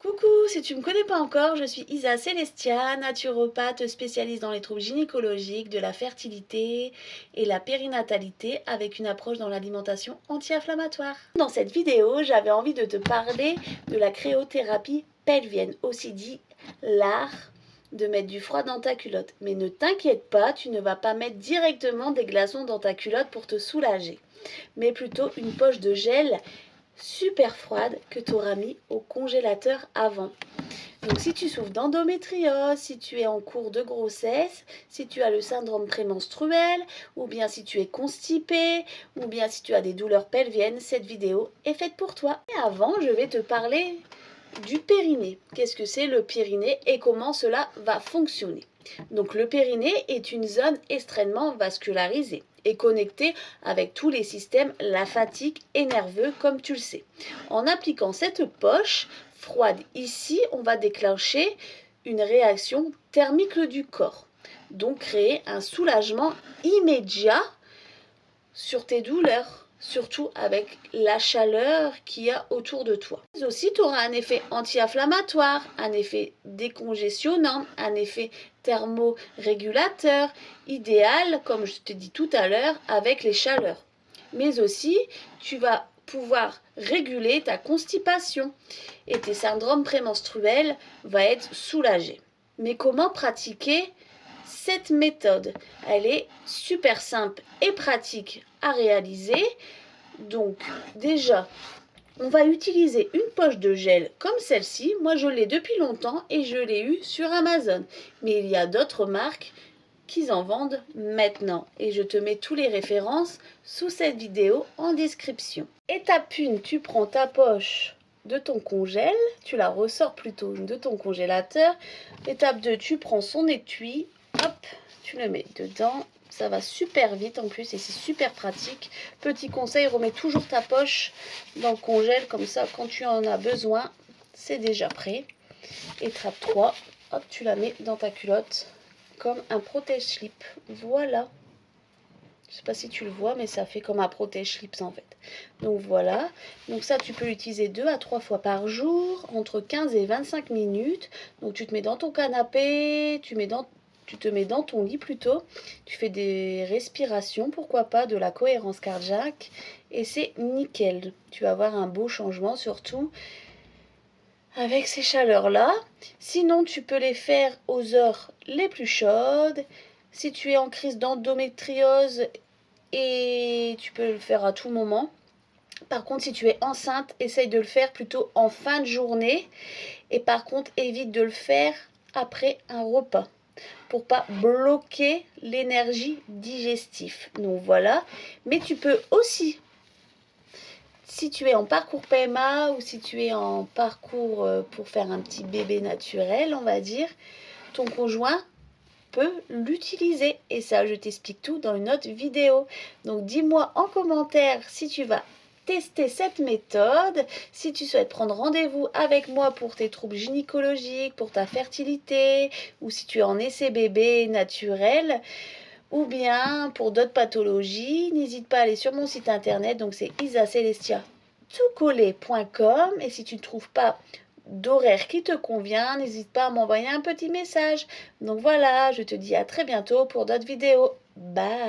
Coucou, si tu ne me connais pas encore, je suis Isa Celestia, naturopathe spécialiste dans les troubles gynécologiques, de la fertilité et la périnatalité avec une approche dans l'alimentation anti-inflammatoire. Dans cette vidéo, j'avais envie de te parler de la cryothérapie pelvienne, aussi dit l'art de mettre du froid dans ta culotte. Mais ne t'inquiète pas, tu ne vas pas mettre directement des glaçons dans ta culotte pour te soulager, mais plutôt une poche de gel super froide que tu auras mis au congélateur avant. Donc si tu souffres d'endométriose, si tu es en cours de grossesse, si tu as le syndrome prémenstruel, ou bien si tu es constipé, ou bien si tu as des douleurs pelviennes, cette vidéo est faite pour toi. Et avant, je vais te parler du périnée. Qu'est-ce que c'est le périnée et comment cela va fonctionner? Donc le périnée est une zone extrêmement vascularisée et connectée avec tous les systèmes lymphatiques et nerveux, comme tu le sais. En appliquant cette poche froide ici, on va déclencher une réaction thermique du corps, donc créer un soulagement immédiat sur tes douleurs, surtout avec la chaleur qu'il y a autour de toi. Mais aussi, tu auras un effet anti-inflammatoire, un effet décongestionnant, un effet thermorégulateur, idéal, comme je te dis tout à l'heure, avec les chaleurs. Mais aussi, tu vas pouvoir réguler ta constipation et tes syndromes prémenstruels vont être soulagés. Mais comment pratiquer cette méthode? Elle est super simple et pratique à réaliser. Donc déjà, on va utiliser une poche de gel comme celle-ci. Moi, je l'ai depuis longtemps et je l'ai eu sur Amazon. Mais il y a d'autres marques qui en vendent maintenant. Et je te mets tous les références sous cette vidéo en description. Étape 1, tu prends ta poche de ton congèle, tu la ressors plutôt de ton congélateur. Étape 2, tu prends son étui, hop, tu le mets dedans. Ça va super vite en plus et c'est super pratique. Petit conseil, remets toujours ta poche dans le congèle, comme ça quand tu en as besoin, c'est déjà prêt. Étape 3, hop, tu la mets dans ta culotte comme un protège-slip. Voilà. Je ne sais pas si tu le vois, mais ça fait comme un protège-slips en fait. Donc voilà. Donc ça, tu peux l'utiliser 2 à 3 fois par jour, entre 15 et 25 minutes. Donc tu te mets dans ton canapé, tu te mets dans ton lit plutôt. Tu fais des respirations, pourquoi pas, de la cohérence cardiaque. Et c'est nickel. Tu vas avoir un beau changement, surtout avec ces chaleurs-là. Sinon, tu peux les faire aux heures les plus chaudes. Si tu es en crise d'endométriose, et tu peux le faire à tout moment. Par contre, si tu es enceinte, essaye de le faire plutôt en fin de journée. Et par contre, évite de le faire après un repas pour pas bloquer l'énergie digestive. Donc voilà. Mais tu peux aussi, si tu es en parcours PMA ou si tu es en parcours pour faire un petit bébé naturel, on va dire, ton conjoint peut l'utiliser. Et ça, je t'explique tout dans une autre vidéo. Donc dis-moi en commentaire si tu vas tester cette méthode, si tu souhaites prendre rendez-vous avec moi pour tes troubles gynécologiques, pour ta fertilité, ou si tu es en essai bébé naturel, ou bien pour d'autres pathologies. N'hésite pas à aller sur mon site internet, donc c'est isacelestia.com, et si tu ne trouves pas d'horaire qui te convient, n'hésite pas à m'envoyer un petit message. Donc voilà, je te dis à très bientôt pour d'autres vidéos. Bye!